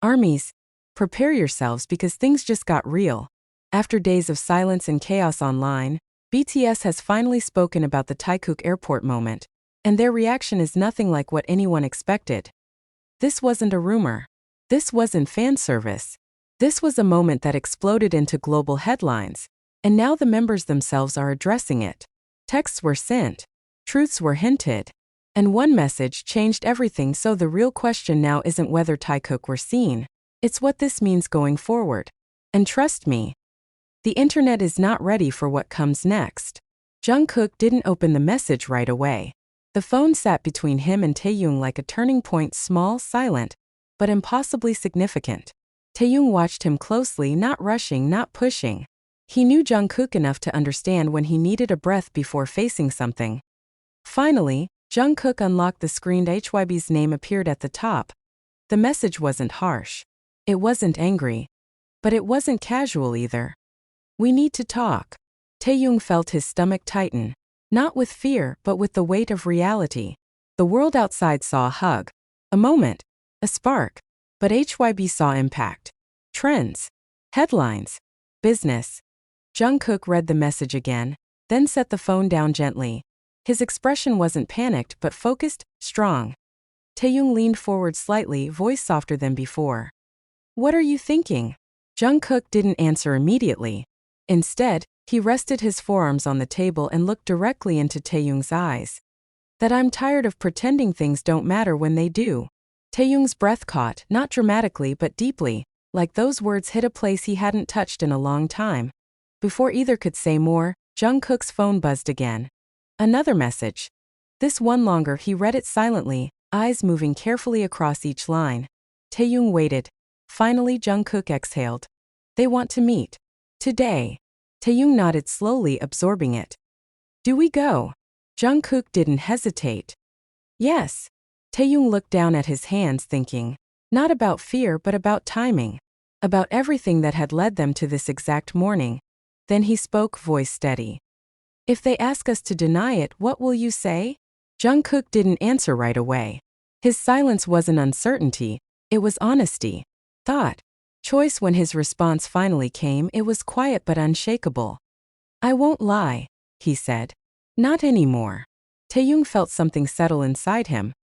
Armies, prepare yourselves because things just got real. After days of silence and chaos online, BTS has finally spoken about the Taekook airport moment, and their reaction is nothing like what anyone expected. This wasn't a rumor. This wasn't fan service. This was a moment that exploded into global headlines, and now the members themselves are addressing it. Texts were sent, truths were hinted, and one message changed everything. So the real question now isn't whether Taekook were seen, it's what this means going forward. And trust me, the internet is not ready for what comes next. Vkook didn't open the message right away. The phone sat between him and Taeyong like a turning point, small, silent, but impossibly significant. Taeyong watched him closely, not rushing, not pushing. He knew Vkook enough to understand when he needed a breath before facing something. Finally, Vkook unlocked the screen. HYB's name appeared at the top. The message wasn't harsh. It wasn't angry. But it wasn't casual either. We need to talk. Taeyong felt his stomach tighten. Not with fear, but with the weight of reality. The world outside saw a hug. A moment. A spark. But HYB saw impact. Trends. Headlines. Business. Vkook read the message again, then set the phone down gently. His expression wasn't panicked but focused, strong. Taeyong leaned forward slightly, voice softer than before. What are you thinking? Vkook didn't answer immediately. Instead, he rested his forearms on the table and looked directly into Taeyong's eyes. That I'm tired of pretending things don't matter when they do. Taeyong's breath caught, not dramatically but deeply, like those words hit a place he hadn't touched in a long time. Before either could say more, Vkook's phone buzzed again. Another message. This one longer. He read it silently, eyes moving carefully across each line. Taeyong waited. Finally Vkook exhaled. They want to meet. Today. Taeyong nodded slowly, absorbing it. Do we go? Vkook didn't hesitate. Yes. Taeyong looked down at his hands, thinking. Not about fear but about timing. About everything that had led them to this exact morning. Then he spoke, voice steady. If they ask us to deny it, what will you say? Vkook didn't answer right away. His silence wasn't uncertainty, it was honesty. Thought. Choice. When his response finally came, it was quiet but unshakable. I won't lie, he said. Not anymore. Taeyong felt something settle inside him.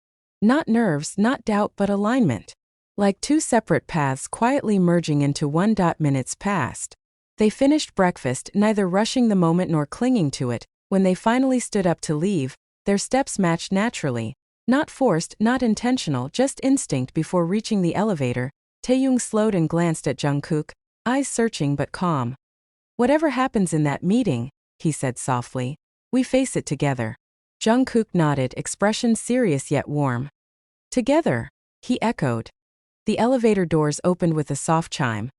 Not nerves, not doubt, but alignment. Like two separate paths quietly merging into one. Minutes passed. They finished breakfast, neither rushing the moment nor clinging to it. When they finally stood up to leave, their steps matched naturally. Not forced, not intentional, just instinct. Before reaching the elevator, Taeyong slowed and glanced at Vkook, eyes searching but calm. Whatever happens in that meeting, he said softly, we face it together. Vkook nodded, expression serious yet warm. Together, he echoed. The elevator doors opened with a soft chime.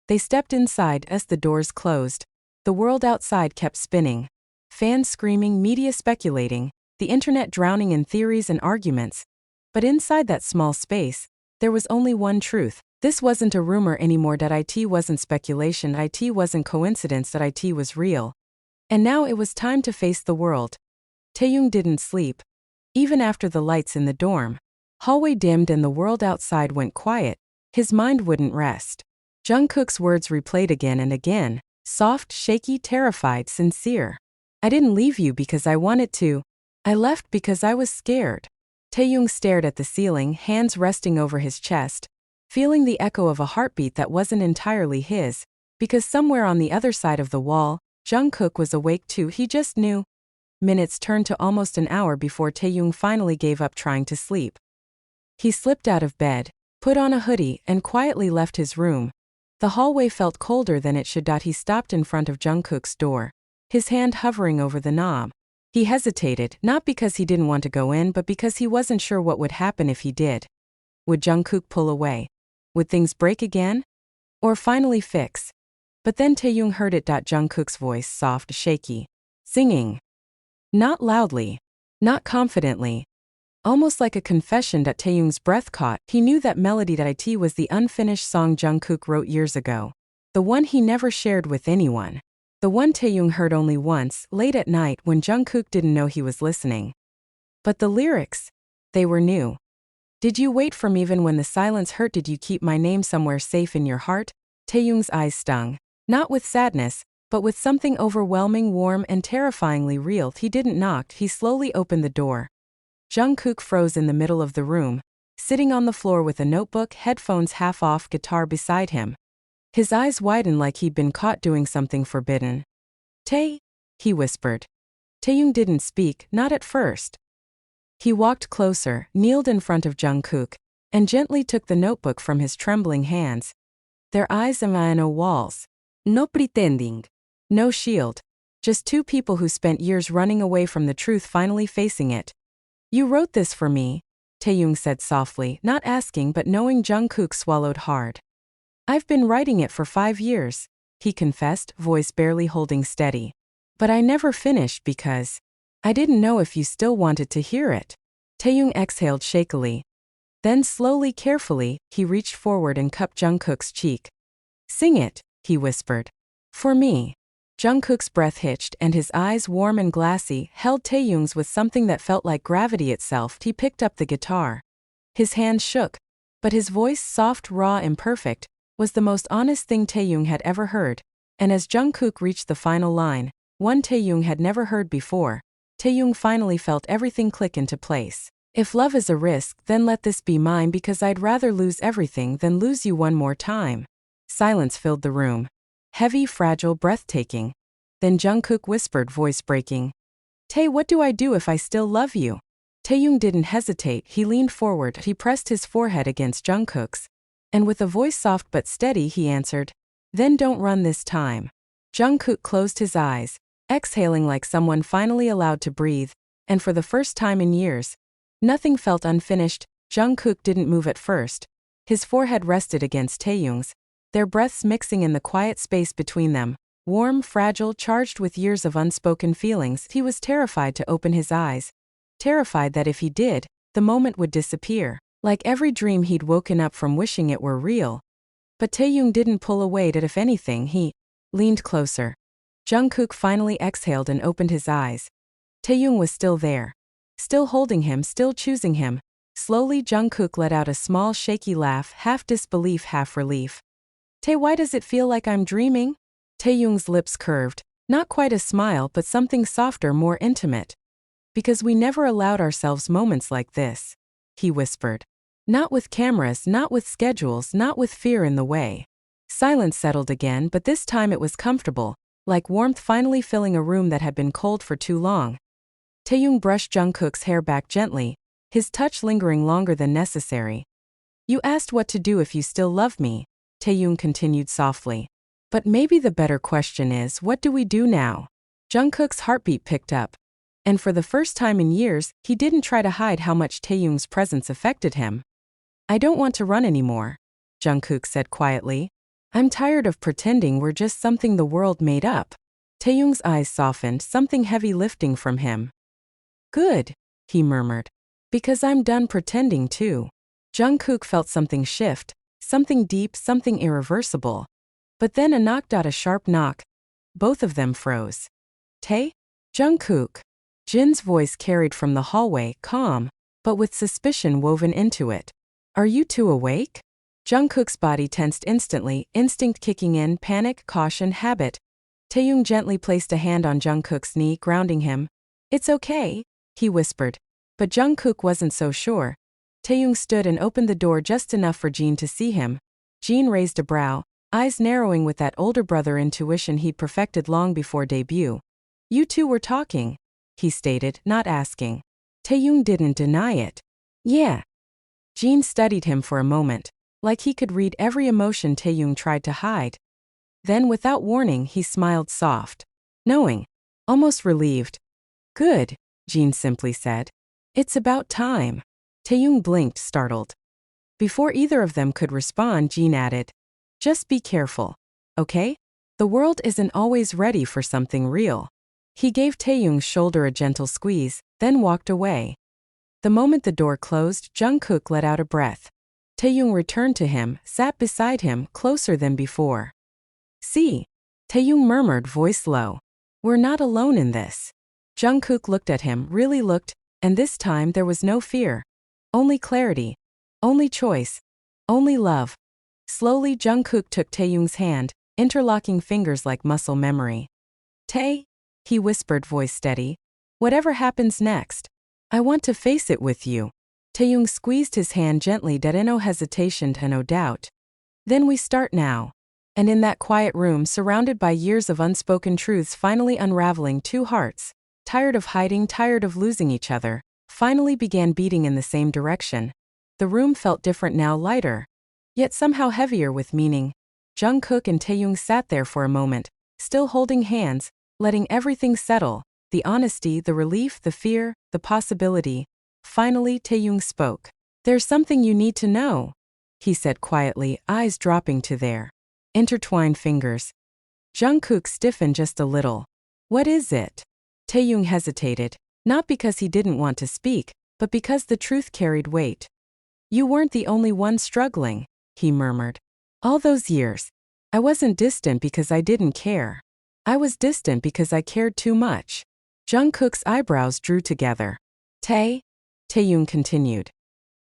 They stepped inside. As the doors closed, the world outside kept spinning. Fans screaming, media speculating, the internet drowning in theories and arguments. But inside that small space, there was only one truth. This wasn't a rumor anymore. It wasn't speculation. It wasn't coincidence. It was real. And now it was time to face the world. Taeyong didn't sleep. Even after the lights in the dorm hallway dimmed and the world outside went quiet, his mind wouldn't rest. Vkook's words replayed again and again, soft, shaky, terrified, sincere. I didn't leave you because I wanted to. I left because I was scared. Taeyong stared at the ceiling, hands resting over his chest, feeling the echo of a heartbeat that wasn't entirely his, because somewhere on the other side of the wall, Vkook was awake too. He just knew. Minutes turned to almost an hour before Taeyong finally gave up trying to sleep. He slipped out of bed, put on a hoodie, and quietly left his room. The hallway felt colder than it should. He stopped in front of Vkook's door, his hand hovering over the knob. He hesitated, not because he didn't want to go in but because he wasn't sure what would happen if he did. Would Vkook pull away? Would things break again? Or finally fix? But then Taeyong heard it. Vkook's voice, soft, shaky. Singing. Not loudly. Not confidently. Almost like a confession. Taeyong's breath caught. He knew that melody. It was the unfinished song Vkook wrote years ago. The one he never shared with anyone. The one Taeyong heard only once, late at night when Vkook didn't know he was listening. But the lyrics, they were new. Did you wait for me even when the silence hurt? Did you keep my name somewhere safe in your heart? Taeyoung's eyes stung. Not with sadness, but with something overwhelming, warm, and terrifyingly real. He didn't knock, he slowly opened the door. Vkook froze in the middle of the room, sitting on the floor with a notebook, headphones half off, guitar beside him. His eyes widened like he'd been caught doing something forbidden. Tae, he whispered. Taeyoung didn't speak, not at first. He walked closer, kneeled in front of Vkook, and gently took the notebook from his trembling hands. Their eyes no walls. No pretending. No shield. Just two people who spent years running away from the truth finally facing it. You wrote this for me, Taeyoung said softly, not asking but knowing. Vkook swallowed hard. I've been writing it for 5 years, he confessed, voice barely holding steady. But I never finished because I didn't know if you still wanted to hear it. Taeyoung exhaled shakily. Then slowly, carefully, he reached forward and cupped Vkook's cheek. Sing it, he whispered. For me. Vkook's breath hitched and his eyes, warm and glassy, held Taeyoung's with something that felt like gravity itself. He picked up the guitar. His hands shook, but his voice, soft, raw, imperfect, was the most honest thing Taeyoung had ever heard. And as Vkook reached the final line, one Taeyoung had never heard before, Taeyoung finally felt everything click into place. If love is a risk, then let this be mine, because I'd rather lose everything than lose you one more time. Silence filled the room. Heavy, fragile, breathtaking. Then Vkook whispered, voice breaking. Tae, what do I do if I still love you? Taeyoung didn't hesitate, he leaned forward, he pressed his forehead against Vkook's. And with a voice soft but steady he answered, then don't run this time. Vkook closed his eyes, exhaling like someone finally allowed to breathe, and for the first time in years, nothing felt unfinished. Vkook didn't move at first. His forehead rested against Taeyoung's, their breaths mixing in the quiet space between them, warm, fragile, charged with years of unspoken feelings. He was terrified to open his eyes, terrified that if he did, the moment would disappear, like every dream he'd woken up from wishing it were real. But Taeyoung didn't pull away, that if anything he leaned closer. Vkook finally exhaled and opened his eyes. Taeyoung was still there. Still holding him, still choosing him. Slowly Vkook let out a small shaky laugh, half disbelief, half relief. Tae, why does it feel like I'm dreaming? Taeyoung's lips curved, not quite a smile but something softer, more intimate. Because we never allowed ourselves moments like this, he whispered. Not with cameras, not with schedules, not with fear in the way. Silence settled again, but this time it was comfortable, like warmth finally filling a room that had been cold for too long. Taeyoung brushed Vkook's hair back gently, his touch lingering longer than necessary. You asked what to do if you still love me, Taeyoung continued softly. But maybe the better question is, what do we do now? Vkook's heartbeat picked up. And for the first time in years, he didn't try to hide how much Taeyoung's presence affected him. I don't want to run anymore, Vkook said quietly. I'm tired of pretending we're just something the world made up. Taeyoung's eyes softened, something heavy lifting from him. Good, he murmured. Because I'm done pretending too. Vkook felt something shift, something deep, something irreversible. But then a knock, a sharp knock. Both of them froze. Tae? Vkook. Jin's voice carried from the hallway, calm, but with suspicion woven into it. Are you two awake? Vkook's body tensed instantly, instinct kicking in, panic, caution, habit. Taeyoung gently placed a hand on Vkook's knee, grounding him. It's okay, he whispered. But Vkook wasn't so sure. Taeyoung stood and opened the door just enough for Jin to see him. Jin raised a brow, eyes narrowing with that older brother intuition he'd perfected long before debut. You two were talking, he stated, not asking. Taeyoung didn't deny it. Yeah. Jin studied him for a moment, like he could read every emotion Taeyoung tried to hide. Then without warning he smiled soft. Knowing. Almost relieved. Good, Jin simply said. It's about time. Taeyoung blinked, startled. Before either of them could respond, Jin added. Just be careful, okay? The world isn't always ready for something real. He gave Taeyoung's shoulder a gentle squeeze, then walked away. The moment the door closed, Vkook let out a breath. Taeyoung returned to him, sat beside him, closer than before. See? Taeyoung murmured, voice low. We're not alone in this. Vkook looked at him, really looked, and this time there was no fear. Only clarity. Only choice. Only love. Slowly, Vkook took Taeyoung's hand, interlocking fingers like muscle memory. Tae? He whispered, voice steady. Whatever happens next, I want to face it with you. Taeyoung squeezed his hand gently, no hesitation, no doubt. Then we start now. And in that quiet room, surrounded by years of unspoken truths finally unraveling, two hearts, tired of hiding, tired of losing each other, finally began beating in the same direction. The room felt different now, lighter, yet somehow heavier with meaning. Vkook and Taeyoung sat there for a moment, still holding hands, letting everything settle, the honesty, the relief, the fear, the possibility. Finally, Taeyoung spoke. There's something you need to know, he said quietly, eyes dropping to their intertwined fingers. Vkook stiffened just a little. What is it? Taeyoung hesitated, not because he didn't want to speak, but because the truth carried weight. You weren't the only one struggling, he murmured. All those years, I wasn't distant because I didn't care. I was distant because I cared too much. Vkook's eyebrows drew together. Taeyoung continued.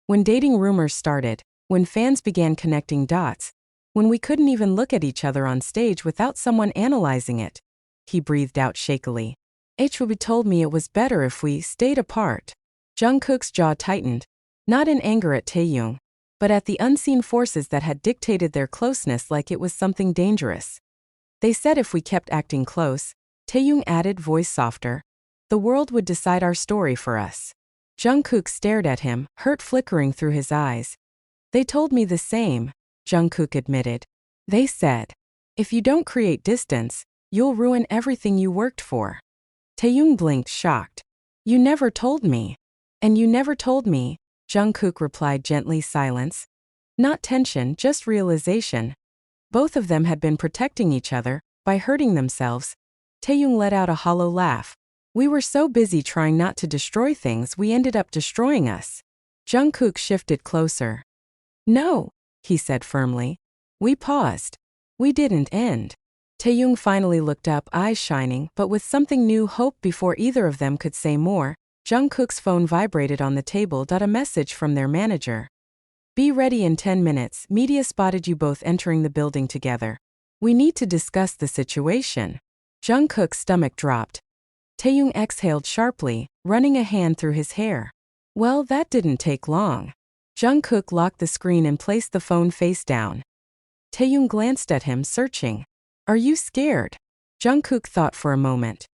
When dating rumors started, when fans began connecting dots, when we couldn't even look at each other on stage without someone analyzing it, he breathed out shakily. HWB told me it was better if we stayed apart. Vkook's jaw tightened, not in anger at Taeyoung, but at the unseen forces that had dictated their closeness, like it was something dangerous. They said if we kept acting close, Taeyoung added, voice softer, the world would decide our story for us. Vkook stared at him, hurt flickering through his eyes. They told me the same, Vkook admitted. They said, if you don't create distance, you'll ruin everything you worked for. Taeyoung blinked, shocked. You never told me. And you never told me, Vkook replied gently. Silence. Not tension, just realization. Both of them had been protecting each other, by hurting themselves. Taeyoung let out a hollow laugh. We were so busy trying not to destroy things, we ended up destroying us. Vkook shifted closer. No, he said firmly. We paused. We didn't end. Taeyoung finally looked up, eyes shining, but with something new, hope. Before either of them could say more, Vkook's phone vibrated on the table. A message from their manager. Be ready in 10 minutes, media spotted you both entering the building together. We need to discuss the situation. Vkook's stomach dropped. Taeyoung exhaled sharply, running a hand through his hair. Well, that didn't take long. Vkook locked the screen and placed the phone face down. Taeyoung glanced at him, searching. Are you scared? Vkook thought for a moment.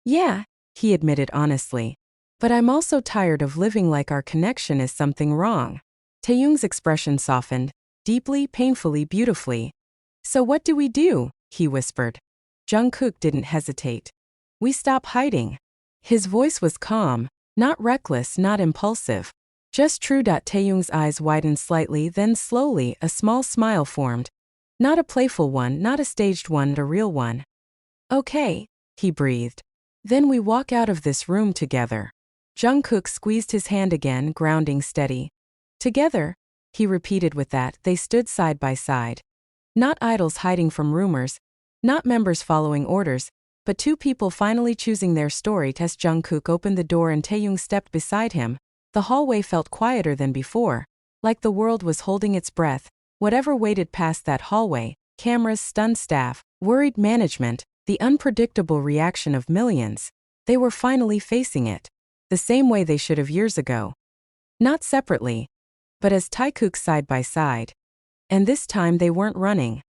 Yeah, he admitted honestly. But I'm also tired of living like our connection is something wrong. Taeyoung's expression softened, deeply, painfully, beautifully. So what do we do? He whispered. Vkook didn't hesitate. We stop hiding. His voice was calm, not reckless, not impulsive. Just true. Taeyoung's eyes widened slightly, then slowly, a small smile formed. Not a playful one, not a staged one, a real one. Okay, he breathed. Then we walk out of this room together. Vkook squeezed his hand again, grounding steady. Together, he repeated with that. They stood side by side. Not idols hiding from rumors, not members following orders, but two people finally choosing their story. Vkook opened the door and Taeyoung stepped beside him. The hallway felt quieter than before, like the world was holding its breath. Whatever waited past that hallway, cameras, stunned staff, worried management, the unpredictable reaction of millions, they were finally facing it. The same way they should have years ago. Not separately, but as Taekook, side by side. And this time they weren't running.